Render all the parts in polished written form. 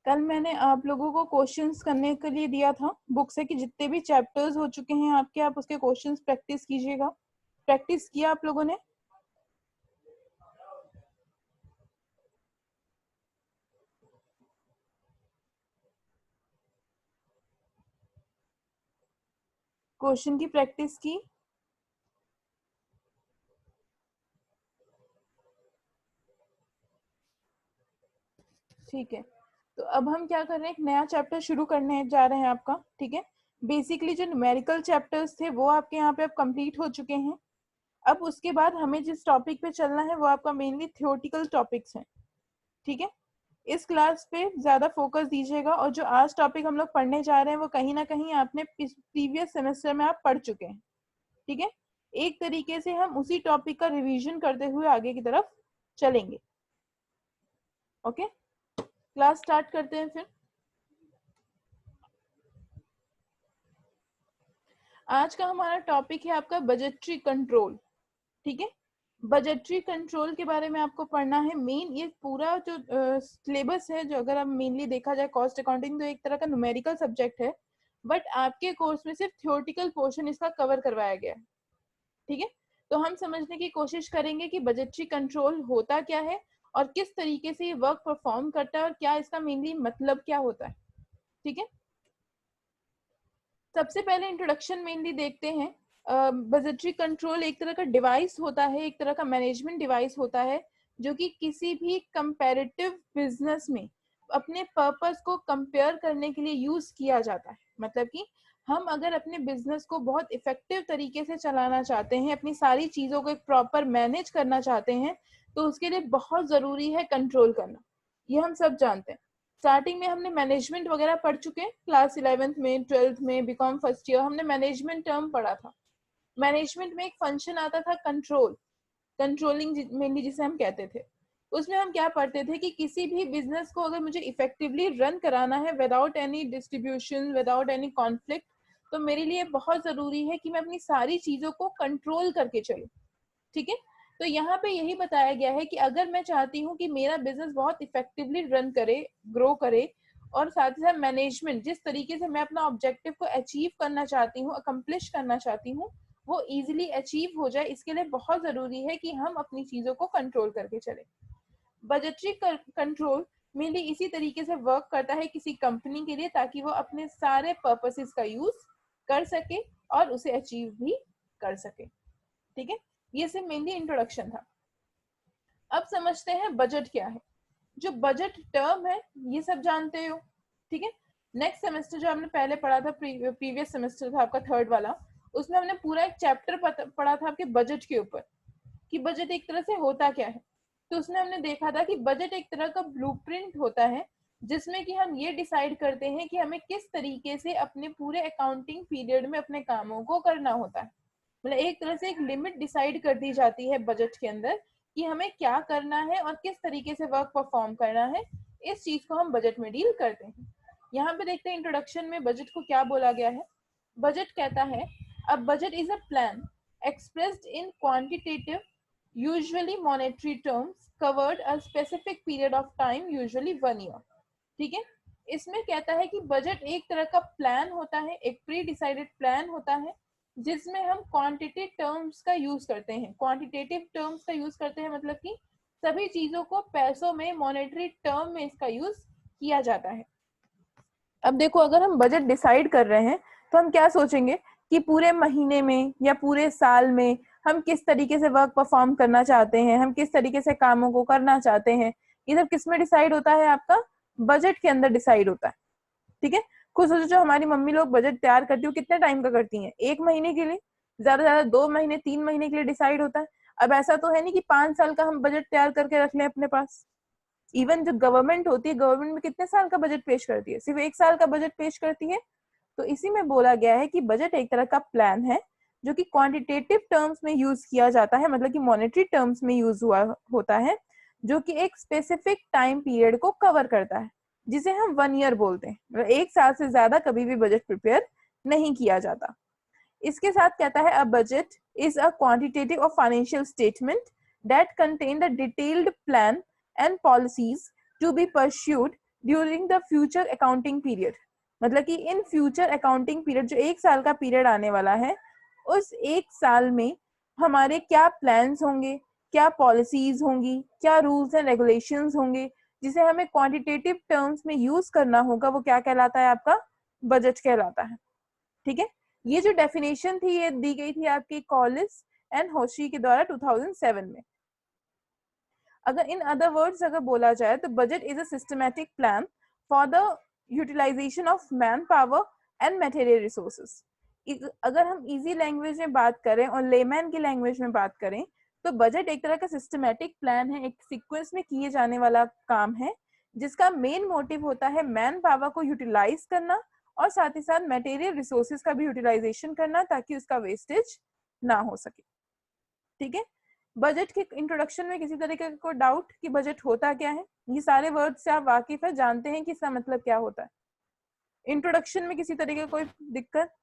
कल मैंने आप लोगों को क्वेश्चंस करने के लिए दिया था बुक से कि जितने भी चैप्टर्स हो चुके हैं आपके, आप उसके क्वेश्चंस प्रैक्टिस कीजिएगा। प्रैक्टिस किया आप लोगों ने? क्वेश्चन की प्रैक्टिस की? ठीक है, तो अब हम क्या कर रहे हैं, एक नया चैप्टर शुरू करने जा रहे हैं आपका। ठीक है, बेसिकली जो न्यूमेरिकल चैप्टर्स थे वो आपके यहाँ पे अब कंप्लीट हो चुके हैं। अब उसके बाद हमें जिस टॉपिक पे चलना है वो आपका मेनली थ्योरेटिकल टॉपिक्स हैं। ठीक है, इस क्लास पे ज्यादा फोकस दीजिएगा, और जो आज टॉपिक हम लोग पढ़ने जा रहे हैं वो कहीं ना कहीं आपने प्रीवियस सेमेस्टर में आप पढ़ चुके हैं। ठीक है, एक तरीके से हम उसी टॉपिक का रिवीजन करते हुए आगे की तरफ चलेंगे। ओके, क्लास स्टार्ट करते हैं फिर। आज का हमारा टॉपिक है आपका बजटरी कंट्रोल। ठीक है, बजटरी कंट्रोल के बारे में आपको पढ़ना है। मेन ये पूरा जो सिलेबस है, जो अगर आप मेनली देखा जाए कॉस्ट अकाउंटिंग तो एक तरह का न्यूमेरिकल सब्जेक्ट है, बट आपके कोर्स में सिर्फ थ्योरेटिकल पोर्शन इसका कवर करवाया गया है। ठीक है, तो हम समझने की कोशिश करेंगे कि बजटरी कंट्रोल होता क्या है और किस तरीके से ये वर्क परफॉर्म करता है और क्या इसका मेनली मतलब क्या होता है। ठीक है, सबसे पहले इंट्रोडक्शन मेनली देखते हैं। बजटरी कंट्रोल एक तरह का डिवाइस होता है, एक तरह का मैनेजमेंट डिवाइस होता है, जो कि किसी भी कंपैरेटिव बिजनेस में अपने पर्पस को कंपेयर करने के लिए यूज किया जाता है। मतलब कि हम अगर अपने बिजनेस को बहुत इफेक्टिव तरीके से चलाना चाहते हैं, अपनी सारी चीजों को एक प्रॉपर मैनेज करना चाहते हैं, तो उसके लिए बहुत जरूरी है कंट्रोल करना। ये हम सब जानते हैं। स्टार्टिंग में हमने मैनेजमेंट वगैरह पढ़ चुके हैं, क्लास 11th में 12th में बीकॉम फर्स्ट ईयर हमने मैनेजमेंट टर्म पढ़ा था। मैनेजमेंट में एक फंक्शन आता था कंट्रोल, कंट्रोलिंग मेनली जिसे हम कहते थे। उसमें हम क्या पढ़ते थे कि किसी भी बिजनेस को अगर मुझे इफेक्टिवली रन कराना है without any distribution, without any conflict, तो मेरे लिए बहुत जरूरी है कि मैं अपनी सारी चीजों को कंट्रोल करके चलूं। ठीक है, तो यहाँ पे यही बताया गया है कि अगर मैं चाहती हूँ कि मेरा बिजनेस बहुत इफेक्टिवली रन करे, ग्रो करे, और साथ ही साथ मैनेजमेंट जिस तरीके से मैं अपना ऑब्जेक्टिव को अचीव करना चाहती हूँ, अकम्प्लिश करना चाहती हूँ, वो इजीली अचीव हो जाए, इसके लिए बहुत जरूरी है कि हम अपनी चीजों को कंट्रोल करके चले। बजटरी कंट्रोल मेनली इसी तरीके से वर्क करता है किसी कंपनी के लिए, ताकि वो अपने सारे पर्पसेस का यूज कर सके और उसे अचीव भी कर सके। ठीक है, ये सिर्फ मेनली इंट्रोडक्शन था। अब समझते हैं बजट क्या है। जो बजट टर्म है ये सब जानते हो। ठीक है, नेक्स्ट सेमेस्टर जो हमने पहले पढ़ा था, प्रीवियस सेमेस्टर था आपका थर्ड वाला, उसमें हमने पूरा एक चैप्टर पढ़ा था आपके बजट के ऊपर कि बजट एक तरह से होता क्या है। तो उसमें हमने देखा था कि बजट एक तरह का ब्लूप्रिंट होता है, जिसमें कि हम ये डिसाइड करते हैं कि हमें किस तरीके से अपने पूरे अकाउंटिंग पीरियड में अपने कामों को करना होता है। मतलब एक तरह से एक लिमिट डिसाइड कर दी जाती है बजट के अंदर कि हमें क्या करना है और किस तरीके से वर्क परफॉर्म करना है। इस चीज को हम बजट में डील करते हैं। यहाँ पे देखते हैं इंट्रोडक्शन में बजट को क्या बोला गया है। बजट कहता है, a budget is a plan expressed in quantitative, usually monetary terms, covered a specific period of time, usually 1 year. ठीक है, इसमें कहता है कि बजट एक तरह का प्लान होता है, एक प्री डिसाइडेड प्लान होता है, जिसमें हम क्वांटिटी टर्म्स का यूज करते हैं। क्वांटिटेटिव टर्म्स का यूज करते हैं मतलब कि सभी चीजों को पैसों में, मॉनेटरी टर्म में इसका यूज किया जाता है। अब देखो, अगर हम बजट डिसाइड कर रहे हैं तो हम क्या सोचेंगे कि पूरे महीने में या पूरे साल में हम किस तरीके से वर्क परफॉर्म करना चाहते हैं, हम किस तरीके से कामों को करना चाहते हैं। ये सब किस में डिसाइड होता है? आपका बजट के अंदर डिसाइड होता है। ठीक है, खुद सोचो, जो हमारी मम्मी लोग बजट तैयार करती है कितने टाइम का करती हैं? 1 महीने के लिए, ज्यादा ज्यादा 2 महीने 3 महीने के लिए डिसाइड होता है। अब ऐसा तो है नहीं कि 5 साल का हम बजट तैयार करके रख लें अपने पास। इवन जो गवर्नमेंट होती है, गवर्नमेंट में कितने साल का बजट पेश करती है? सिर्फ 1 साल का बजट पेश करती है। तो इसी में बोला गया है कि बजट एक तरह का प्लान है जो कि क्वांटिटेटिव टर्म्स में यूज किया जाता है, मतलब कि मॉनेटरी टर्म्स में यूज हुआ होता है, जो कि एक स्पेसिफिक टाइम पीरियड को कवर करता है, जिसे हम 1 ईयर बोलते हैं। मतलब 1 साल से ज्यादा कभी भी बजट प्रिपेयर नहीं किया जाता। इसके साथ कहता है, a budget is a quantitative और financial statement that contain the detailed plan and policies to be pursued during the future accounting period, मतलब कि इन फ्यूचर अकाउंटिंग पीरियड, जो 1 साल का पीरियड आने वाला है, उस 1 साल में हमारे क्या प्लान्स होंगे, क्या पॉलिसीज होंगी, क्या रूल्स एंड रेगुलेशंस होंगे, जिसे हमें क्वांटिटेटिव टर्म्स में यूज करना होगा, वो क्या कहलाता है? आपका बजट कहलाता है। ठीक है, ये जो डेफिनेशन थी ये दी गई थी आपकी कॉलिस एंड होशी के द्वारा 2007 में। अगर इन अदर वर्ड्स अगर बोला जाए तो budget is a systematic plan for the utilisation of manpower and material resources. अगर हम इजी लैंग्वेज में बात करें और लेमैन की लैंग्वेज में बात करें तो बजट एक तरह का सिस्टमैटिक प्लान है, एक सीक्वेंस में किए जाने वाला काम है, जिसका मेन मोटिव होता है मैन पावर को यूटिलाइज करना और साथ ही साथ मटेरियल रिसोर्सेज का भी यूटिलाइजेशन करना, ताकि उसका वेस्टेज ना हो सके। ठीक है, बजट के इंट्रोडक्शन में किसी तरीके का कोई डाउट कि बजट होता क्या है? ये सारे वर्ड से आप वाकिफ है, जानते हैं कि इसका मतलब क्या होता है? इंट्रोडक्शन में किसी तरीके का कोई दिक्कत?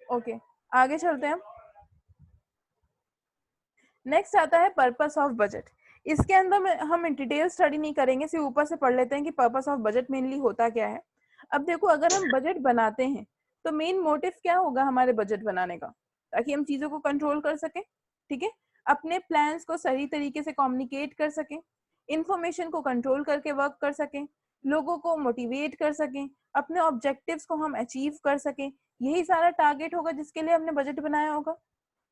ओके, आगे चलते हैं। नेक्स्ट आता है पर्पस ऑफ बजट। इसके अंदर हम डिटेल स्टडी नहीं करेंगे, सिर्फ ऊपर से पढ़ लेते हैं कि पर्पस ऑफ बजट मेनली होता क्या है। अब देखो, अगर हम बजट बनाते हैं तो मेन मोटिव क्या होगा हमारे बजट बनाने का? ताकि हम चीजों को कंट्रोल कर सकें, ठीक है, अपने प्लान्स को सही तरीके से कम्युनिकेट कर सकें, इंफॉर्मेशन को कंट्रोल करके वर्क कर सकें, लोगों को मोटिवेट कर सकें, अपने ऑब्जेक्टिव्स को हम अचीव कर सकें। यही सारा टारगेट होगा जिसके लिए हमने बजट बनाया होगा।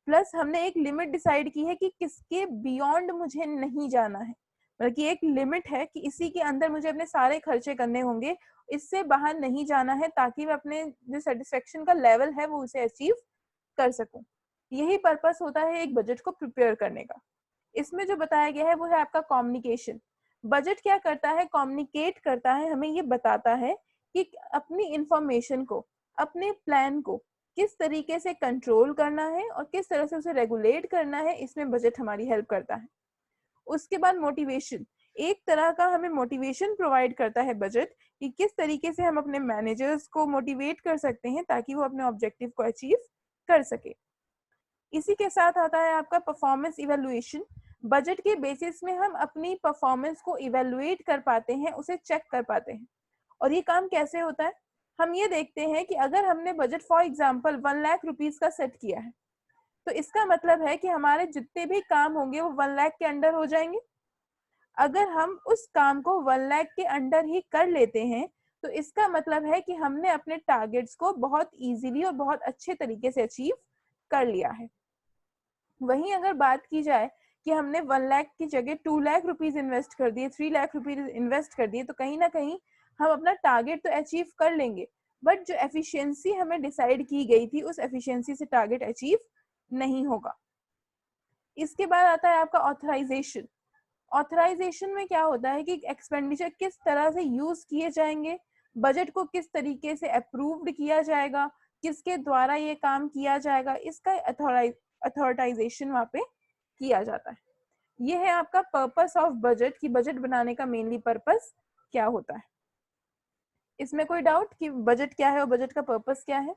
प्लस हमने एक लिमिट डिसाइड की है कि किसके बियॉन्ड मुझे नहीं जाना है, बल्कि एक लिमिट है कि इसी के अंदर मुझे अपने सारे खर्चे करने होंगे, इससे बाहर नहीं जाना है, ताकि मैं अपने जो सेटिस्फेक्शन का लेवल है वो उसे अचीव कर सकूं। यही पर्पस होता है एक बजट को प्रिपेयर करने का। इसमें जो बताया गया है वो है आपका कम्युनिकेशन। बजट क्या करता है? कम्युनिकेट करता है, हमें ये बताता है कि अपनी इंफॉर्मेशन को, अपने प्लान को किस तरीके से कंट्रोल करना है और किस तरह से उसे रेगुलेट करना है, इसमें बजट हमारी हेल्प करता है। उसके बाद मोटिवेशन, एक तरह का हमें मोटिवेशन प्रोवाइड करता है बजट, कि किस तरीके से हम अपने मैनेजर्स को मोटिवेट कर सकते हैं ताकि वो अपने ऑब्जेक्टिव को अचीव कर सके। इसी के साथ आता है आपका परफॉर्मेंस इवेल्युएशन। बजट के बेसिस में हम अपनी परफॉर्मेंस को इवेल्युएट कर पाते हैं, उसे चेक कर पाते हैं। और ये काम कैसे होता है? हम ये देखते हैं कि अगर हमने budget for example 1 lakh rupees का सेट किया है, तो इसका मतलब है कि हमारे जितने भी काम होंगे वो 1 लाख के अंडर हो जाएंगे। अगर हम उस काम को 1 लाख के अंडर ही कर लेते हैं तो इसका मतलब है कि हमने अपने टारगेट्स को बहुत इजीली और बहुत अच्छे तरीके से अचीव कर लिया है। वहीं अगर बात की जाए कि हमने 1 लाख की जगह 2 लाख रुपीज इन्वेस्ट कर दिए, 3 लाख रुपीज इन्वेस्ट कर दिए, तो कहीं ना कहीं हम अपना टारगेट तो अचीव कर लेंगे, बट जो एफिशिएंसी हमें डिसाइड की गई थी उस एफिशिएंसी से टारगेट अचीव नहीं होगा। इसके बाद आता है आपका ऑथराइजेशन। ऑथराइजेशन में क्या होता है कि एक्सपेंडिचर किस तरह से यूज किए जाएंगे, बजट को किस तरीके से अप्रूव्ड किया जाएगा, किसके द्वारा ये काम किया जाएगा, इसका अथॉराइजेशन वहां पे किया जाता है। ये है आपका पर्पस ऑफ बजट, कि बजट बनाने का मेनली पर्पस क्या होता है। इसमें कोई डाउट कि बजट क्या है और बजट का पर्पस क्या है?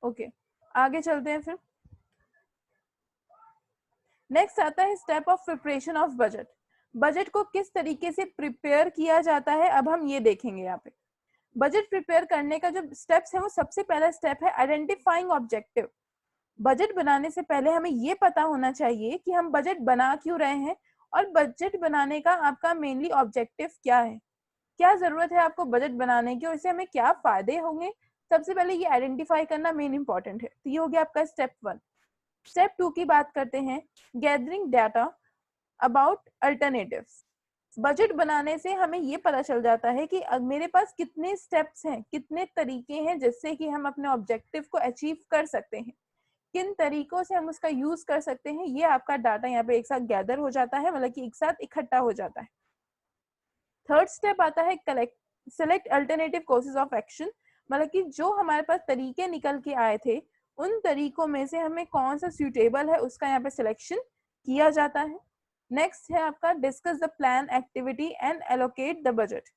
ओके, आगे चलते हैं फिर। नेक्स्ट आता है step of preparation of budget. Budget को किस तरीके से प्रिपेयर किया जाता है, अब हम ये देखेंगे यहाँ पे। बजट प्रिपेयर करने का जो स्टेप्स है वो सबसे पहला स्टेप है आइडेंटिफाइंग ऑब्जेक्टिव। बजट बनाने से पहले हमें ये पता होना चाहिए कि हम बजट बना क्यों रहे हैं और बजट बनाने का आपका मेनली ऑब्जेक्टिव क्या है, क्या जरूरत है आपको बजट बनाने की और इससे हमें क्या फायदे होंगे। सबसे पहले ये आइडेंटिफाई करना मेन इंपॉर्टेंट है। तो ये हो गया आपका स्टेप 1। स्टेप 2 की बात करते हैं, gathering data about alternatives. Budget बनाने से हमें ये पता चल जाता है कि मेरे पास कितने स्टेप्स हैं, कितने तरीके हैं जिससे कि हम अपने ऑब्जेक्टिव को अचीव कर सकते हैं, किन तरीकों से हम उसका यूज कर सकते हैं। ये आपका डाटा यहाँ पे एक साथ गैदर हो जाता है, मतलब कि एक साथ इकट्ठा हो जाता है। थर्ड स्टेप आता है collect select alternative courses of action. मतलब कि जो हमारे पास तरीके निकल के आए थे उन तरीकों में से हमें कौन सा सूटेबल है उसका यहाँ पे सिलेक्शन किया जाता है। नेक्स्ट है आपका discuss the plan activity and allocate the budget.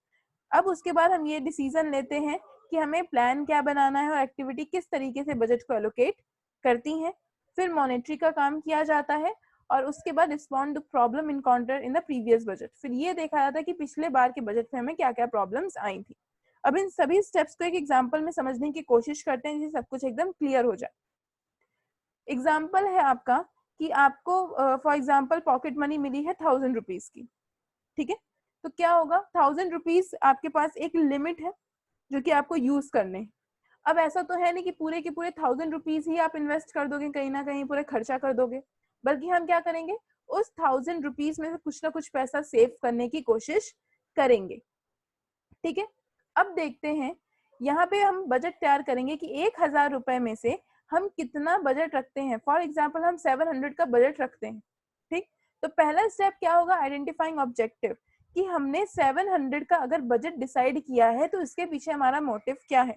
अब उसके बाद हम ये डिसीजन लेते हैं कि हमें प्लान क्या बनाना है और एक्टिविटी किस तरीके से बजट को एलोकेट करती हैं। फिर मॉनेटरी का काम किया जाता है और उसके बाद respond to problem encounter in the previous budget. फिर ये देखा जाता है कि पिछले बार के बजट में हमें क्या क्या प्रॉब्लम्स आई थी। अब इन सभी स्टेप्स को एक एग्जांपल में समझने की कोशिश करते हैं जिससे सब कुछ एकदम क्लियर हो जाए। एग्जाम्पल है आपका कि आपको फॉर एग्जाम्पल पॉकेट मनी मिली है 1000 रुपीज की, ठीक है। तो क्या होगा, 1000 रुपीज आपके पास एक लिमिट है जो कि आपको यूज करने हैं। अब ऐसा तो है नहीं कि पूरे के पूरे 1000 रुपीज ही आप इन्वेस्ट कर दोगे, कहीं ना कहीं पूरे खर्चा कर दोगे, बल्कि हम क्या करेंगे, उस 1000 रुपीज में से कुछ ना कुछ पैसा सेव करने की कोशिश करेंगे, ठीक है। अब देखते हैं, यहाँ पे हम बजट तैयार करेंगे कि 1000 रुपए में से हम कितना बजट रखते हैं। फॉर एग्जाम्पल हम 700 का बजट रखते हैं, ठीक। तो पहला स्टेप क्या होगा, आइडेंटिफाइंग ऑब्जेक्टिव, कि हमने 700 का अगर बजट डिसाइड किया है तो इसके पीछे हमारा मोटिव क्या है।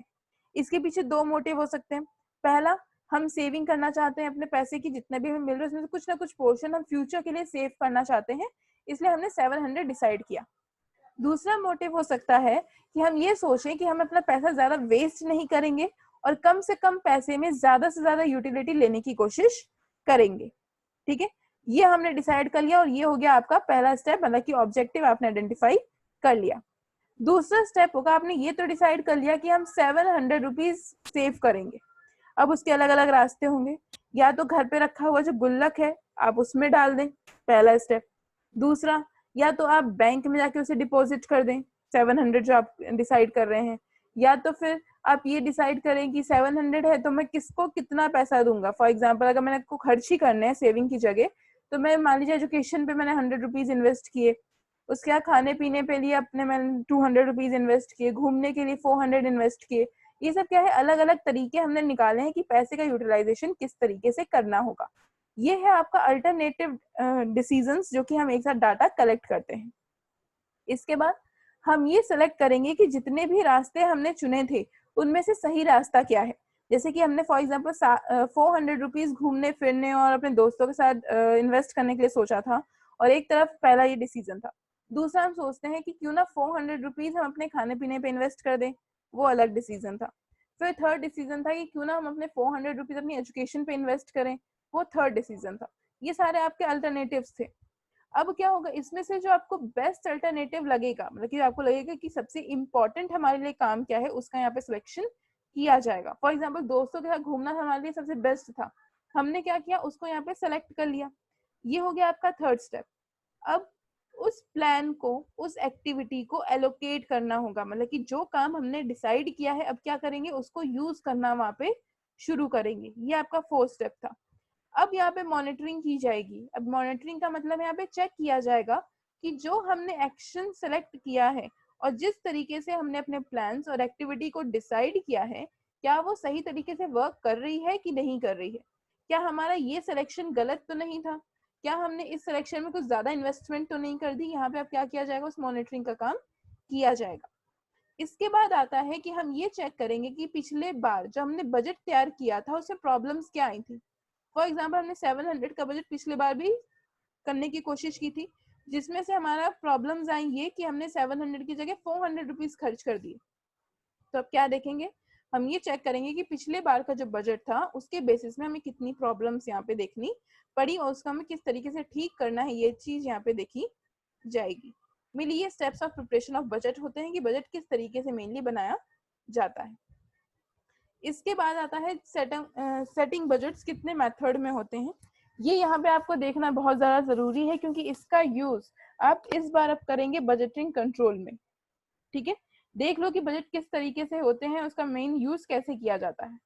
इसके पीछे दो मोटिव हो सकते हैं। पहला, हम सेविंग करना चाहते हैं अपने पैसे की, जितने भी हमें मिल रहे हैं उसमें से कुछ ना कुछ पोर्शन हम फ्यूचर के लिए सेव करना चाहते हैं, इसलिए हमने 700 डिसाइड किया। दूसरा मोटिव हो सकता है कि हम ये सोचें कि हम अपना पैसा ज्यादा वेस्ट नहीं करेंगे और कम से कम पैसे में ज्यादा से ज्यादा यूटिलिटी लेने की कोशिश करेंगे, ठीक है। ये हमने डिसाइड कर लिया और ये हो गया आपका पहला स्टेप, मतलब कि ऑब्जेक्टिव आपने आइडेंटिफाई कर लिया। दूसरा स्टेप होगा, आपने ये तो डिसाइड कर लिया कि हम 700 रुपीज सेव करेंगे। अब उसके अलग अलग रास्ते होंगे, या तो घर पे रखा हुआ जो गुल्लक है आप उसमें डाल दें, पहला स्टेप। दूसरा, या तो आप बैंक में जाके उसे डिपॉजिट कर दें 700 जो आप डिसाइड कर रहे हैं, या तो फिर आप ये डिसाइड करें कि 700 है तो मैं किसको कितना पैसा दूंगा। फॉर एग्जाम्पल अगर मैंने को खर्च ही करने हैं सेविंग की जगह, तो मैं मान लीजिए एजुकेशन पे मैंने 100 रुपीज इन्वेस्ट किए, उसके बाद खाने पीने पे लिए अपने मैंने 200 रुपीज इन्वेस्ट किए, घूमने के लिए 400 इन्वेस्ट किए। ये सब क्या है, अलग अलग तरीके हमने निकाले हैं कि पैसे का यूटिलाइजेशन किस तरीके से करना होगा। ये है आपका अल्टरनेटिव डिसीजंस जो कि हम एक साथ डाटा कलेक्ट करते हैं। इसके बाद हम ये सेलेक्ट करेंगे कि जितने भी रास्ते हमने चुने थे उनमें से सही रास्ता क्या है। जैसे कि हमने फॉर एग्जाम्पल 400 रुपीज घूमने फिरने और अपने दोस्तों के साथ इन्वेस्ट करने के लिए सोचा था, और एक तरफ पहला ये डिसीजन था। दूसरा हम सोचते हैं कि क्यों ना 400 रुपीज हम अपने खाने पीने पे इन्वेस्ट कर दें, वो अलग डिसीजन था। फिर थर्ड डिसीजन था कि क्यों ना हम अपने 400 रुपीज अपनी एजुकेशन पे इन्वेस्ट करें, वो थर्ड डिसीजन था। ये सारे आपके अल्टरनेटिव्स थे। अब क्या होगा, इसमें से जो आपको बेस्ट अल्टरनेटिव लगेगा, मतलब कि आपको लगेगा कि सबसे इंपॉर्टेंट हमारे लिए काम क्या है, उसका यहाँ पे सिलेक्शन किया जाएगा। फॉर एग्जाम्पल दोस्तों के साथ घूमना हमारे लिए सबसे बेस्ट था, हमने क्या किया, उसको यहाँ पे सेलेक्ट कर लिया। ये हो गया आपका थर्ड स्टेप। अब उस प्लान को, उस एक्टिविटी को एलोकेट करना होगा, मतलब कि जो काम हमने डिसाइड किया है अब क्या करेंगे, उसको यूज करना वहां पे शुरू करेंगे। ये आपका फोर्थ स्टेप था। अब यहाँ पे मॉनिटरिंग की जाएगी। अब मॉनिटरिंग का मतलब यहाँ पे चेक किया जाएगा कि जो हमने एक्शन सेलेक्ट किया है और जिस तरीके से हमने अपने प्लान्स और एक्टिविटी को डिसाइड किया है, क्या वो सही तरीके से वर्क कर रही है कि नहीं कर रही है। क्या हमारा ये सिलेक्शन गलत तो नहीं था, क्या हमने इस सिलेक्शन में कुछ ज्यादा इन्वेस्टमेंट तो नहीं कर दी। यहाँ पे अब क्या किया जाएगा, उस मॉनिटरिंग का काम किया जाएगा। इसके बाद आता है कि हम ये चेक करेंगे कि पिछले बार जो हमने बजट तैयार किया था उसमें प्रॉब्लम्स क्या आई थी। फॉर एग्जाम्पल हमने 700 का बजट पिछले बार भी करने की कोशिश की थी, जिसमें से हमारा प्रॉब्लम्स आई ये कि हमने 700 की जगह 400 रुपीज खर्च कर दिए। तो अब क्या देखेंगे, हम ये चेक करेंगे कि पिछले बार का जो बजट था उसके बेसिस में हमें कितनी प्रॉब्लम्स यहाँ पे देखनी पड़ी और उसका हमें किस तरीके से ठीक करना है, ये चीज यहाँ पे देखी जाएगी। मेनली ये steps of preparation of budget होते हैं कि बजट किस तरीके से मेनली बनाया जाता है। इसके बाद आता है सेटिंग बजट्स कितने मेथड में होते हैं। ये यहाँ पे आपको देखना बहुत ज्यादा जरूरी है क्योंकि इसका यूज आप इस बार अब करेंगे बजटिंग कंट्रोल में, ठीक है। देख लो कि बजट किस तरीके से होते हैं, उसका मेन यूज कैसे किया जाता है।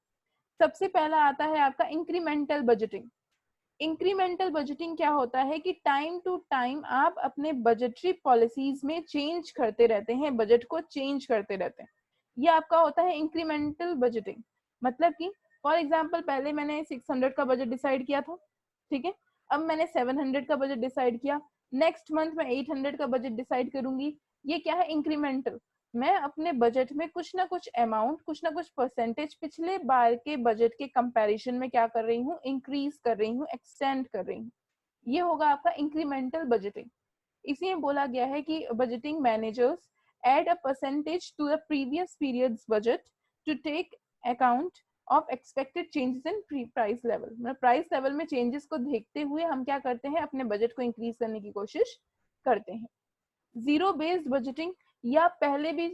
सबसे पहला आता है आपका इंक्रीमेंटल बजटिंग। इंक्रीमेंटल बजटिंग क्या होता है कि टाइम टू टाइम आप अपने बजटरी पॉलिसीज में चेंज करते रहते हैं, बजट को चेंज करते रहते हैं। ये आपका होता है इंक्रीमेंटल बजटिंग। मतलब कि फॉर एग्जांपल पहले मैंने 600 का बजट डिसाइड किया था, ठीक है। अब मैंने 700 का बजट डिसाइड किया, नेक्स्ट मंथ मैं 800 का बजट डिसाइड करूंगी। ये क्या है, इंक्रीमेंटल। मैं अपने बजट में कुछ ना कुछ अमाउंट, कुछ ना कुछ परसेंटेज पिछले बार के बजट के कंपैरिजन में क्या कर रही हूँ, इंक्रीज कर रही हूँ, एक्सटेंड कर रही हूँ। ये होगा आपका इंक्रीमेंटल बजटिंग। इसी में बोला गया है कि budgeting managers add a percentage to the previous period's budget to take account of expected changes in price level। मतलब प्राइस लेवल में चेंजेस को देखते हुए हम क्या करते हैं, अपने बजट को इंक्रीज करने की कोशिश करते हैं। जीरो बेस्ड बजटिंग, या पहले भी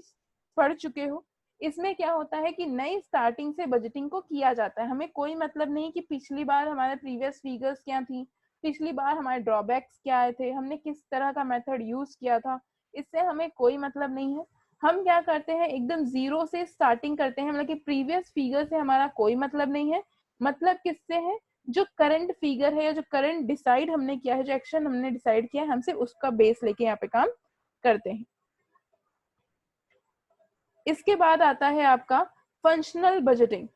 पढ़ चुके हो। इसमें क्या होता है कि नई स्टार्टिंग से बजटिंग को किया जाता है। हमें कोई मतलब नहीं कि पिछली बार हमारे प्रीवियस फिगर्स क्या थी, पिछली बार हमारे ड्रॉबैक्स क्या आए थे, हमने किस तरह का मेथड यूज किया था, इससे हमें कोई मतलब नहीं है। हम क्या करते हैं, एकदम जीरो से स्टार्टिंग करते हैं, मतलब कि प्रीवियस फिगर से हमारा कोई मतलब नहीं है। मतलब किससे है, जो करंट फिगर है या जो करंट डिसाइड हमने किया है, जो एक्शन हमने डिसाइड किया है, हमसे उसका बेस लेके यहाँ पे काम करते हैं। इसके बाद आता है आपका फंक्शनल बजटिंग।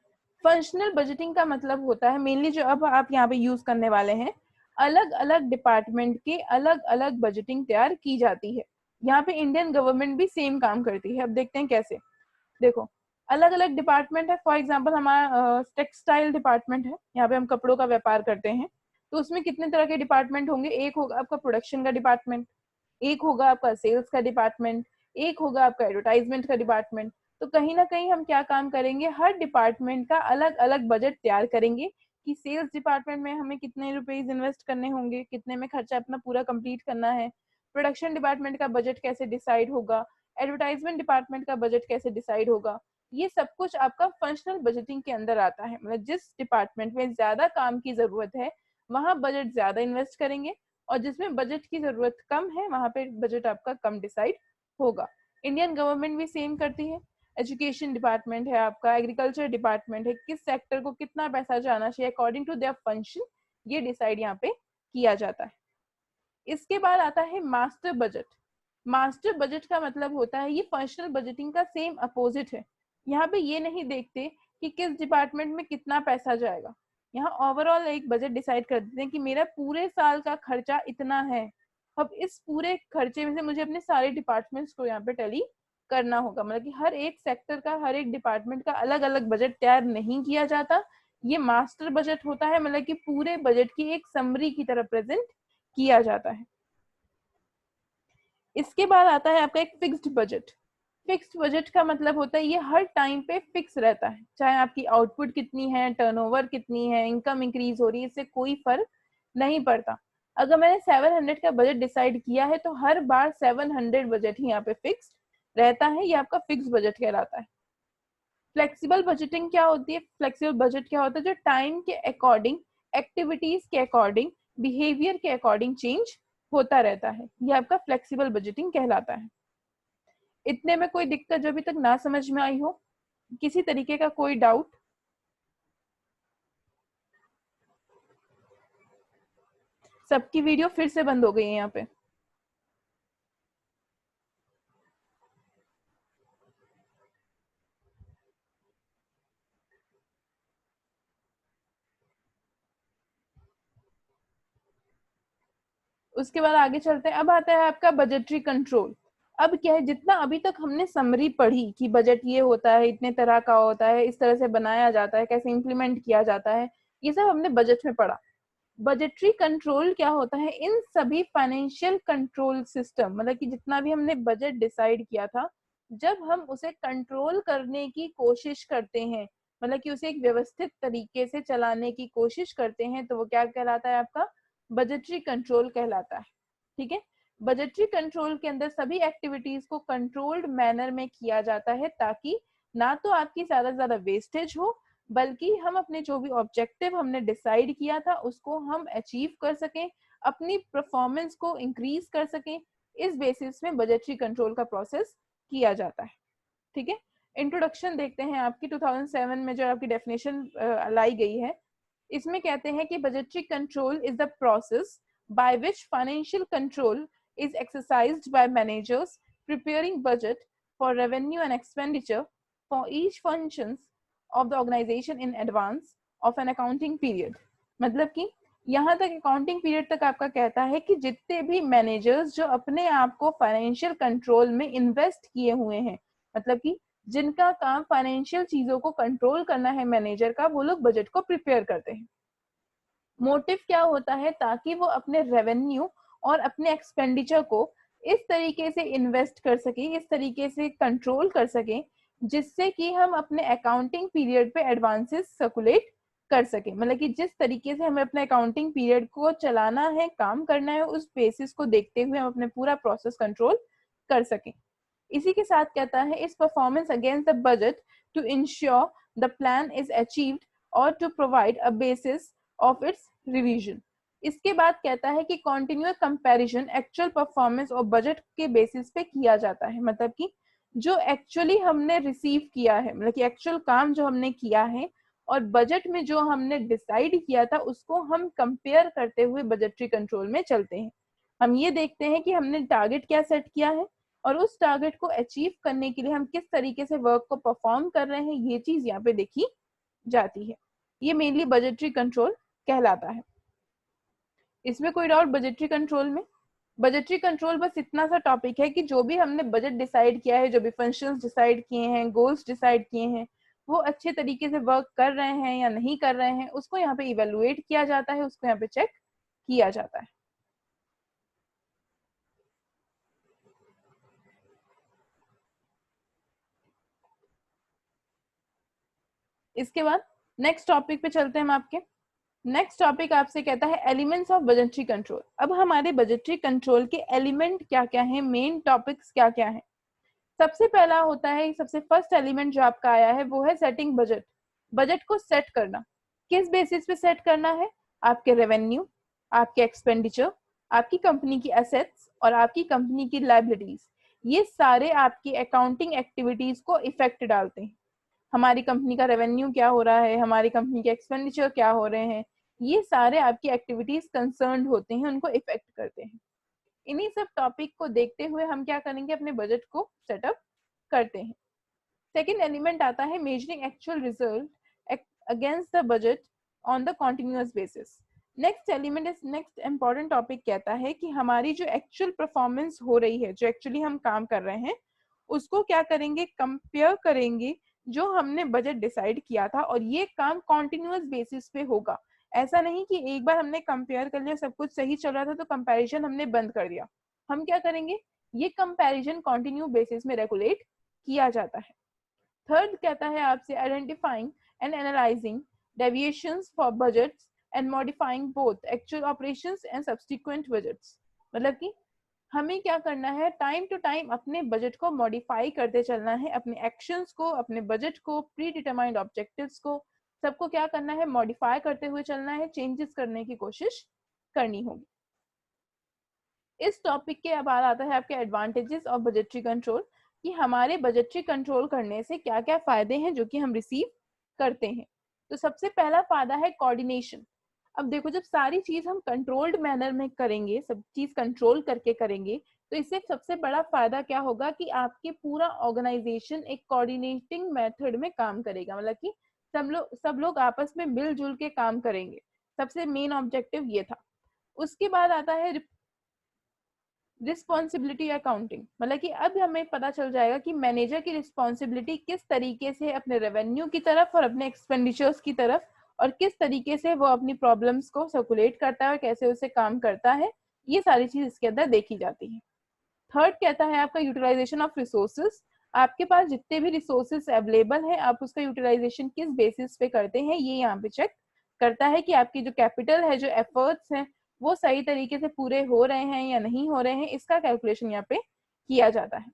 फंक्शनल बजटिंग का मतलब होता है मेनली जो अब आप यहाँ पे यूज करने वाले हैं, अलग अलग डिपार्टमेंट के अलग अलग बजटिंग तैयार की जाती है। यहाँ पे इंडियन गवर्नमेंट भी सेम काम करती है। अब देखते हैं कैसे। देखो, अलग अलग डिपार्टमेंट है। फॉर एग्जांपल हमारा टेक्सटाइल डिपार्टमेंट है, यहाँ पे हम कपड़ों का व्यापार करते हैं। तो उसमें कितने तरह के डिपार्टमेंट होंगे, एक होगा आपका प्रोडक्शन का डिपार्टमेंट, एक होगा आपका सेल्स का डिपार्टमेंट, एक होगा आपका एडवर्टाइजमेंट का डिपार्टमेंट। तो कहीं ना कहीं हम क्या काम करेंगे, हर डिपार्टमेंट का अलग अलग बजट तैयार करेंगे कि सेल्स डिपार्टमेंट में हमें कितने रुपीज इन्वेस्ट करने होंगे, कितने में खर्चा अपना पूरा कंप्लीट करना है, प्रोडक्शन डिपार्टमेंट का बजट कैसे डिसाइड होगा, एडवर्टाइजमेंट डिपार्टमेंट का बजट कैसे डिसाइड होगा। ये सब कुछ आपका फंक्शनल बजटिंग के अंदर आता है। मतलब जिस डिपार्टमेंट में ज्यादा काम की जरूरत है वहां बजट ज्यादा इन्वेस्ट करेंगे, और जिसमें बजट की जरूरत कम है वहां पे बजट आपका कम डिसाइड होगा। इंडियन गवर्नमेंट भी सेम करती है। एजुकेशन डिपार्टमेंट है आपका, एग्रीकल्चर डिपार्टमेंट है, किस सेक्टर को कितना पैसा जाना चाहिए अकॉर्डिंग टू देयर फंक्शन, ये डिसाइड यहाँ पे किया जाता है। इसके बाद आता है मास्टर बजट। मास्टर बजट का मतलब होता है, ये फंक्शनल बजटिंग का सेम अपोजिट है। यहाँ पे ये नहीं देखते कि किस डिपार्टमेंट में कितना पैसा जाएगा, यहाँ ओवरऑल एक बजट डिसाइड कर देते हैं कि मेरा पूरे साल का खर्चा इतना है। अब इस पूरे खर्चे में से मुझे अपने सारे डिपार्टमेंट्स को यहाँ पे टैली करना होगा। मतलब कि हर एक सेक्टर का, हर एक डिपार्टमेंट का अलग अलग बजट तैयार नहीं किया जाता। ये मास्टर बजट होता है, मतलब कि पूरे बजट की एक समरी की तरह प्रेजेंट किया जाता है। इसके बाद आता है आपका एक फिक्स्ड बजट। फिक्स्ड बजट का मतलब होता है ये हर टाइम पे फिक्स रहता है, चाहे आपकी आउटपुट कितनी है, टर्नओवर कितनी है, इनकम इंक्रीज हो रही है, इससे कोई फर्क नहीं पड़ता। अगर मैंने 700 का बजट डिसाइड किया है तो हर बार 700 बजट ही यहाँ पे फिक्स रहता है, ये आपका फिक्स बजट कहलाता है। फ्लेक्सिबल बजटिंग क्या होती है, फ्लेक्सिबल बजट क्या होता है, जो टाइम के अकॉर्डिंग, एक्टिविटीज के अकॉर्डिंग, बिहेवियर के अकॉर्डिंग चेंज होता रहता है, ये आपका फ्लेक्सिबल बजटिंग कहलाता है। इतने में कोई दिक्कत जो अभी तक ना समझ में आई हो, किसी तरीके का कोई डाउट? सबकी वीडियो फिर से बंद हो गई है यहाँ पे। उसके बाद आगे चलते हैं। अब आता है आपका बजटरी कंट्रोल। अब क्या है, जितना अभी तक हमने समरी पढ़ी कि बजट ये होता है, इतने तरह का होता है, इस तरह से बनाया जाता है, कैसे इंप्लीमेंट किया जाता है, ये सब हमने बजट में पढ़ा। बजटरी कंट्रोल क्या होता है, इन सभी फाइनेंशियल कंट्रोल सिस्टम, मतलब कि जितना भी हमने बजट डिसाइड किया था, जब हम उसे कंट्रोल करने की कोशिश करते हैं, मतलब कि उसे एक व्यवस्थित तरीके से चलाने की कोशिश करते हैं, तो वो क्या कहलाता है, आपका बजटरी कंट्रोल कहलाता है। ठीक है। बजटरी कंट्रोल के अंदर सभी एक्टिविटीज को कंट्रोल्ड मैनर में किया जाता है, ताकि ना तो आपकी ज्यादा से ज्यादा वेस्टेज हो, बल्कि हम अपने जो भी ऑब्जेक्टिव हमने डिसाइड किया था उसको हम अचीव कर सकें, अपनी परफॉर्मेंस को इंक्रीज कर सकें। इस बेसिस में बजटरी कंट्रोल का प्रोसेस किया जाता है। ठीक है। इंट्रोडक्शन देखते हैं आपकी 2007 में जो आपकी डेफिनेशन लाई गई है। इसमें कहते हैं कि budgetary control is the process by which financial control is exercised by managers preparing budget for revenue and expenditure for each functions of the organization in advance of an accounting period। मतलब कि यहाँ तक accounting period तक आपका कहता है कि जितने भी मैनेजर्स जो अपने आप को फाइनेंशियल कंट्रोल में इन्वेस्ट किए हुए हैं, मतलब कि जिनका काम फाइनेंशियल चीजों को कंट्रोल करना है मैनेजर का, वो लोग बजट को प्रिपेयर करते हैं। मोटिव क्या होता है, ताकि वो अपने रेवेन्यू और अपने एक्सपेंडिचर को इस तरीके से इन्वेस्ट कर सके, इस तरीके से कंट्रोल कर सके, जिससे कि हम अपने अकाउंटिंग पीरियड पे एडवांसेस सर्कुलेट कर सके। मतलब कि जिस तरीके से हमें अपने अकाउंटिंग पीरियड को चलाना है, काम करना है, उस बेसिस को देखते हुए हम अपने पूरा प्रोसेस कंट्रोल कर सकें। इसी के साथ कहता है इस performance against the budget to ensure the plan is achieved और to provide a basis of its revision. इसके बाद कहता है कि कॉन्टिन्यूअस कंपैरिजन एक्चुअल परफॉर्मेंस और बजट के बेसिस पे किया जाता है। मतलब कि जो एक्चुअली हमने रिसीव किया है, मतलब कि एक्चुअल काम जो हमने किया है और बजट में जो हमने डिसाइड किया था, उसको हम कंपेयर करते हुए बजटरी कंट्रोल में चलते हैं। हम ये देखते हैं कि हमने टारगेट क्या सेट किया है और उस टारगेट को अचीव करने के लिए हम किस तरीके से वर्क को परफॉर्म कर रहे हैं, ये चीज यहाँ पे देखी जाती है। ये मेनली बजटरी कंट्रोल कहलाता है। इसमें कोई डाउट बजटरी कंट्रोल में? बजटरी कंट्रोल बस इतना सा टॉपिक है कि जो भी हमने बजट डिसाइड किया है, जो भी फंक्शंस डिसाइड किए हैं, गोल्स डिसाइड किए हैं, वो अच्छे तरीके से वर्क कर रहे हैं या नहीं कर रहे हैं, उसको यहाँ पे इवेलुएट किया जाता है, उसको यहाँ पे चेक किया जाता है। इसके बाद नेक्स्ट टॉपिक पे चलते हैं हम आपके। नेक्स्ट टॉपिक आपसे कहता है एलिमेंट्स ऑफ बजटरी कंट्रोल। अब हमारे बजटरी कंट्रोल के एलिमेंट क्या क्या हैं, मेन टॉपिक्स क्या क्या हैं। सबसे पहला होता है, सबसे फर्स्ट एलिमेंट जो आपका आया है वो है सेटिंग बजट। बजट को सेट करना। किस बेसिस पे सेट करना है? आपके रेवेन्यू, आपके एक्सपेंडिचर, आपकी कंपनी की एसेट्स और आपकी कंपनी की लायबिलिटीज, ये सारे आपकी अकाउंटिंग एक्टिविटीज को इफेक्ट डालते हैं। हमारी कंपनी का रेवेन्यू क्या हो रहा है, हमारी कंपनी के एक्सपेंडिचर क्या हो रहे हैं, ये सारे आपकी एक्टिविटीज कंसर्न होते हैं, उनको इफेक्ट करते हैं। इन्हीं सब टॉपिक को देखते हुए हम क्या करेंगे, अपने बजट को सेटअप करते हैं। सेकेंड एलिमेंट आता है measuring actual result against the budget on the continuous basis. Next element is next important topic कहता है कि हमारी जो एक्चुअल परफॉर्मेंस हो रही है, जो एक्चुअली हम काम कर रहे हैं, उसको क्या करेंगे, कंपेयर करेंगे जो हमने बजट डिसाइड किया था, और ये काम कॉन्टिन्यूअस बेसिस पे होगा। ऐसा नहीं कि एक बार हमने कंपेयर कर लिया, सब कुछ सही चल रहा था तो कंपैरिजन हमने बंद कर दिया। हम क्या करेंगे, ये कंपैरिजन कंटिन्यू बेसिस में रेगुलेट किया जाता है। थर्ड कहता है आपसे identifying and analysing deviations for budgets and modifying both actual operations and subsequent budgets. मतलब कि हमें क्या करना है, टाइम टू टाइम अपने बजट को मॉडिफाई करते चलना है, अपने एक्शंस को, अपने बजट को, प्री डिटरमाइंड ऑब्जेक्टिव्स को, सबको क्या करना है, मॉडिफाई करते हुए चलना है, चेंजेस करने की कोशिश करनी होगी। इस टॉपिक के बाद आता है आपके एडवांटेजेस ऑफ बजटरी कंट्रोल, कि हमारे बजटरी कंट्रोल करने से क्या क्या फायदे हैं जो कि हम रिसीव करते हैं। तो सबसे पहला फायदा है कोऑर्डिनेशन। अब देखो, जब सारी चीज हम कंट्रोल्ड मैनर में करेंगे, सब चीज कंट्रोल करके करेंगे, तो इससे सबसे बड़ा फायदा क्या होगा कि आपके पूरा ऑर्गेनाइजेशन एक कोऑर्डिनेटिंग मेथड में काम करेगा। मतलब कि सब लोग आपस में मिलजुल के काम करेंगे। सबसे मेन ऑब्जेक्टिव ये था। उसके बाद आता है रिस्पॉन्सिबिलिटी अकाउंटिंग। मतलब कि अब हमें पता चल जाएगा कि मैनेजर की रिस्पॉन्सिबिलिटी किस तरीके से अपने रेवेन्यू की तरफ और अपने एक्सपेंडिचर्स की तरफ, और किस तरीके से वो अपनी प्रॉब्लम्स को सर्कुलेट करता है और कैसे उसे काम करता है, ये सारी चीज इसके अंदर देखी जाती है। थर्ड कहता है आपका यूटिलाइजेशन ऑफ रिसोर्सेज। आपके पास जितने भी रिसोर्सेज अवेलेबल हैं, आप उसका यूटिलाइजेशन किस बेसिस पे करते हैं, ये यहाँ पे चेक करता है कि आपकी जो कैपिटल है, जो एफर्ट्स हैं, वो सही तरीके से पूरे हो रहे हैं या नहीं हो रहे हैं, इसका कैलकुलेशन यहाँ पे किया जाता है।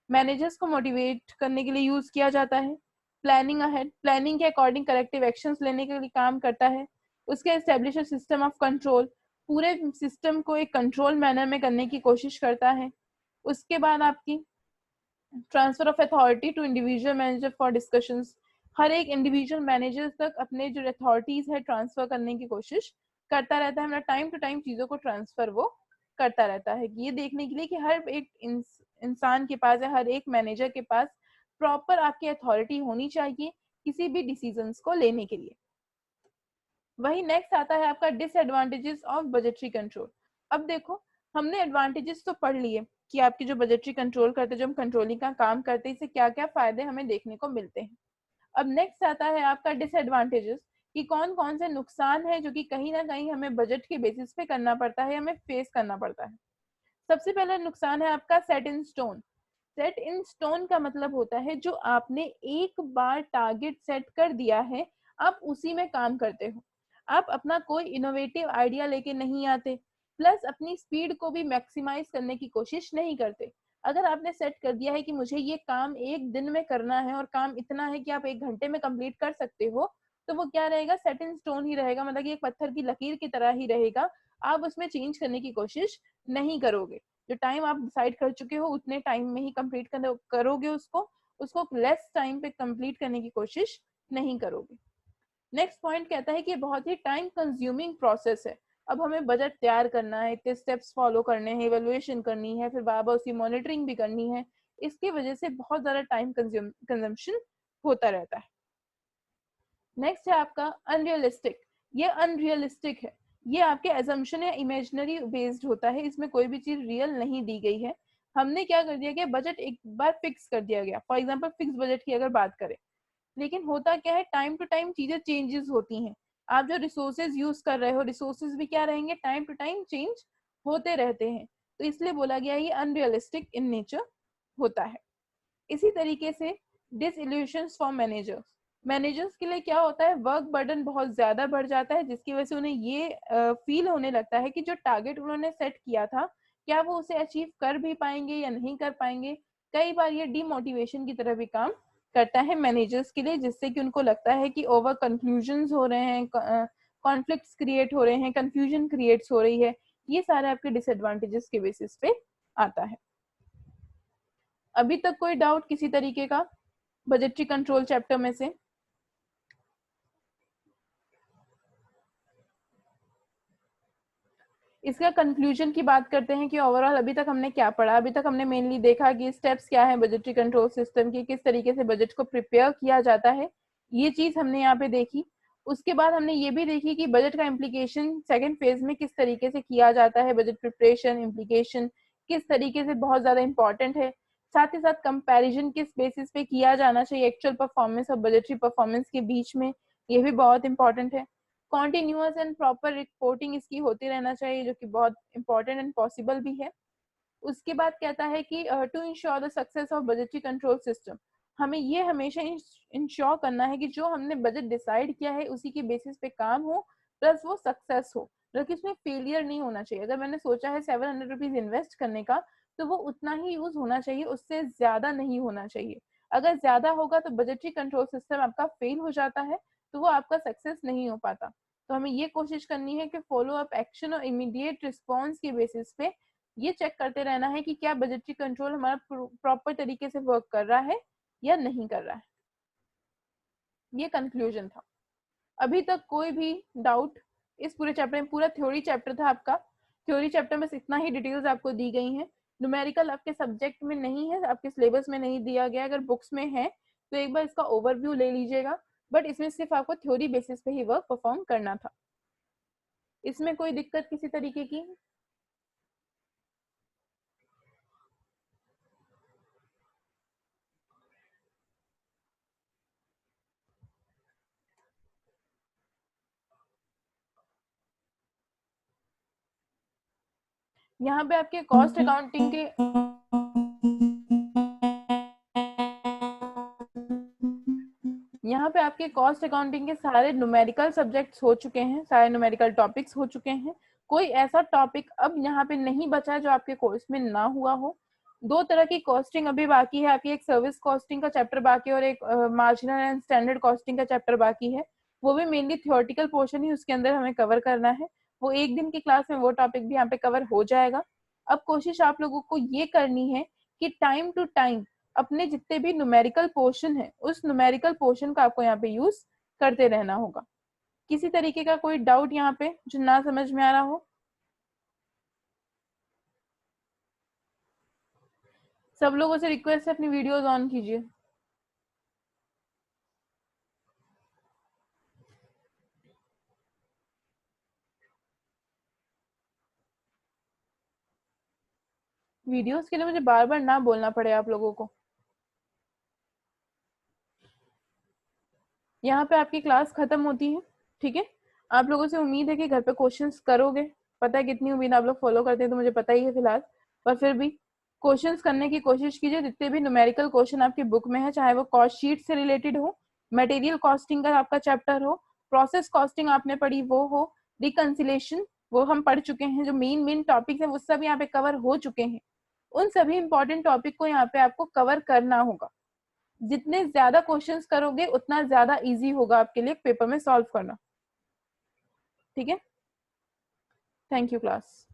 मैनेजर्स को मोटिवेट करने के लिए यूज किया जाता है। प्लानिंग अहेड, प्लानिंग के अकॉर्डिंग करेक्टिव एक्शंस लेने के लिए काम करता है। उसके एस्टेब्लिश सिस्टम ऑफ कंट्रोल, पूरे सिस्टम को एक कंट्रोल मैनर में करने की कोशिश करता है। उसके बाद आपकी transfer of authority to individual manager for discussions. हर एक इंडिविजुअल मैनेजर तक अपने जो अथॉरिटीज है ट्रांसफर करने की कोशिश करता रहता है। मतलब टाइम टू टाइम चीजों को ट्रांसफर वो करता रहता है, ये देखने के लिए कि हर एक इंसान के पास या हर एक मैनेजर के पास प्रॉपर आपकी अथॉरिटी होनी चाहिए किसी भी डिसीजंस को लेने के लिए। वही नेक्स्ट आता है आपका डिसएडवांटेजेस ऑफ बजटरी कंट्रोल। अब देखो, हमने एडवांटेजेस तो पढ़ लिए, कि आपकी जो बजटरी कंट्रोल करते हैं, जो हम कंट्रोलिंग का काम करते हैं, इससे क्या क्या फायदे हमें देखने को मिलते हैं। अब नेक्स्ट आता है आपका डिसएडवांटेजेस, कि कौन कौन से नुकसान है जो कि कहीं ना कहीं हमें बजट के बेसिस पे करना पड़ता है, हमें फेस करना पड़ता है। सबसे पहला नुकसान है आपका set in stone. Set in stone का मतलब होता है जो आपने एक बार टारगेट सेट कर दिया है, आप उसी में काम करते हो, आप अपना कोई इनोवेटिव आइडिया लेके नहीं आते, प्लस अपनी स्पीड को भी मैक्सिमाइज करने की कोशिश नहीं करते। अगर आपने सेट कर दिया है कि मुझे ये काम एक दिन में करना है और काम इतना है कि आप एक घंटे में कंप्लीट कर सकते हो, तो वो क्या रहेगा, सेट इन स्टोन ही रहेगा, मतलब कि एक पत्थर की लकीर की तरह ही रहेगा। आप उसमें चेंज करने की कोशिश नहीं करोगे। जो टाइम आप डिसाइड कर चुके हो उतने टाइम में ही कंप्लीट करोगे उसको, उसको लेस टाइम पे कंप्लीट करने की कोशिश नहीं करोगे। नेक्स्ट पॉइंट कहता है कि बहुत ही टाइम कंज्यूमिंग प्रोसेस है। अब हमें बजट तैयार करना है, इतने स्टेप्स फॉलो करने हैं, इवेल्युएशन करनी है, फिर बार बार उसकी मॉनिटरिंग भी करनी है, इसकी वजह से बहुत ज्यादा टाइम कंजम्पशन होता रहता है। नेक्स्ट है आपका अनरियलिस्टिक। ये अनरियलिस्टिक है, ये आपके एजम्पशन या इमेजिनरी बेस्ड होता है, इसमें कोई भी चीज रियल नहीं दी गई है। हमने क्या कर दिया कि बजट एक बार फिक्स कर दिया गया, फॉर एग्जाम्पल फिक्स बजट की अगर बात करें, लेकिन होता क्या है, टाइम टू टाइम चीजें चेंजेस होती हैं। आप जो रिसोर्सेज यूज कर रहे हो, रिसोर्सेज भी क्या रहेंगे, टाइम टू टाइम चेंज होते रहते हैं, तो इसलिए बोला गया ये अनरियलिस्टिक इन नेचर होता है। इसी तरीके से डिसइल्यूशंस फॉर मैनेजर्स। मैनेजर्स के लिए क्या होता है, वर्क बर्डन बहुत ज्यादा बढ़ जाता है, जिसकी वजह से उन्हें ये फील होने लगता है कि जो टारगेट उन्होंने सेट किया था, क्या वो उसे अचीव कर भी पाएंगे या नहीं कर पाएंगे। कई बार ये डीमोटिवेशन की तरह भी काम करता है मैनेजर्स के लिए, जिससे कि उनको लगता है कि ओवर कंक्लूजन हो रहे हैं, कॉन्फ्लिक्ट्स क्रिएट हो रहे हैं, कंफ्यूजन क्रिएट्स हो रही है। ये सारे आपके डिसएडवांटेजेस के बेसिस पे आता है। अभी तक कोई डाउट किसी तरीके का बजटरी कंट्रोल चैप्टर में से? इसका कंक्लूजन की बात करते हैं कि ओवरऑल अभी तक हमने क्या पढ़ा। अभी तक हमने मेनली देखा कि स्टेप्स क्या है बजटरी कंट्रोल सिस्टम की, किस तरीके से बजट को प्रिपेयर किया जाता है, ये चीज हमने यहाँ पे देखी। उसके बाद हमने ये भी देखी कि बजट का इम्प्लीकेशन सेकेंड फेज में किस तरीके से किया जाता है, बजट प्रिपरेशन इम्प्लीकेशन किस तरीके से बहुत ज्यादा इंपॉर्टेंट है। साथ ही साथ कंपैरिजन किस बेसिस पे किया जाना चाहिए एक्चुअल परफॉर्मेंस और बजटरी परफॉर्मेंस के बीच में, ये भी बहुत इंपॉर्टेंट है। कॉन्टिन्यूअस एंड प्रॉपर रिपोर्टिंग इसकी होती रहना चाहिए, जो कि बहुत इंपॉर्टेंट एंड पॉसिबल भी है। उसके बाद कहता है कि to ensure the success of budgetary control system, हमें ये हमेशा इंश्योर करना है कि जो हमने बजट डिसाइड किया है उसी के बेसिस पे काम हो, प्लस वो सक्सेस हो, बल्कि उसमें फेलियर नहीं होना चाहिए। अगर मैंने सोचा है 700 रुपीज इन्वेस्ट करने का, तो वो उतना ही यूज होना चाहिए, उससे ज्यादा नहीं होना चाहिए। अगर ज्यादा होगा तो बजटरी कंट्रोल सिस्टम आपका फेल हो जाता है, तो वो आपका सक्सेस नहीं हो पाता। तो हमें ये कोशिश करनी है कि फॉलो अप एक्शन और इमीडिएट रिस्पॉन्स के बेसिस पे ये चेक करते रहना है कि क्या बजटरी कंट्रोल हमारा प्रॉपर तरीके से वर्क कर रहा है या नहीं कर रहा है। ये कंक्लूजन था। अभी तक कोई भी डाउट इस पूरे चैप्टर में? पूरा थ्योरी चैप्टर था आपका, थ्योरी चैप्टर में इतना ही डिटेल्स आपको दी गई हैं। न्यूमेरिकल आपके सब्जेक्ट में नहीं है, आपके सिलेबस में नहीं दिया गया, अगर बुक्स में है तो एक बार इसका ओवरव्यू ले लीजिएगा, बट इसमें सिर्फ आपको थ्योरी बेसिस पे ही वर्क परफॉर्म करना था। इसमें कोई दिक्कत किसी तरीके की? यहाँ पे आपके कॉस्ट अकाउंटिंग के यहाँ पे आपके कॉस्ट अकाउंटिंग के सारे न्यूमेरिकल सब्जेक्ट्स हो चुके हैं, सारे न्यूमेरिकल टॉपिक्स हो चुके हैं। कोई ऐसा टॉपिक अब यहाँ पे नहीं बचा है जो आपके कोर्स में ना हुआ हो। दो तरह की कॉस्टिंग अभी बाकी है आपकी, एक सर्विस कॉस्टिंग का चैप्टर बाकी है और एक मार्जिनल एंड स्टैंडर्ड कॉस्टिंग का चैप्टर बाकी है। वो भी मेनली थियोरटिकल पोर्शन ही उसके अंदर हमें कवर करना है। वो एक दिन की क्लास में वो टॉपिक भी यहाँ पे कवर हो जाएगा। अब कोशिश आप लोगों को ये करनी है कि टाइम टू टाइम अपने जितने भी न्यूमेरिकल पोर्शन है उस न्यूमेरिकल पोर्शन का आपको यहाँ पे यूज करते रहना होगा। किसी तरीके का कोई डाउट यहाँ पे जो ना समझ में आ रहा हो? सब लोगों से रिक्वेस्ट है अपनी वीडियोस ऑन कीजिए। वीडियोस के लिए मुझे बार बार ना बोलना पड़े आप लोगों को। यहाँ पे आपकी क्लास खत्म होती है, ठीक है। आप लोगों से उम्मीद है कि घर पे क्वेश्चंस करोगे। पता है कितनी उम्मीद आप लोग फॉलो करते हैं तो मुझे पता ही है फिलहाल, पर फिर भी क्वेश्चंस करने की कोशिश कीजिए। जितने भी न्यूमेरिकल क्वेश्चन आपकी बुक में है, चाहे वो कॉस्ट शीट से रिलेटेड हो, मटेरियल कॉस्टिंग का आपका चैप्टर हो, प्रोसेस कॉस्टिंग आपने पढ़ी वो हो, रिकंसिलेशन वो हम पढ़ चुके हैं, जो मेन मेन टॉपिक है वो सब यहाँ पे कवर हो चुके हैं। उन सभी इंपॉर्टेंट टॉपिक को यहाँ पे आपको कवर करना होगा। जितने ज्यादा क्वेश्चंस करोगे उतना ज्यादा इजी होगा आपके लिए पेपर में सॉल्व करना, ठीक है। Thank you class.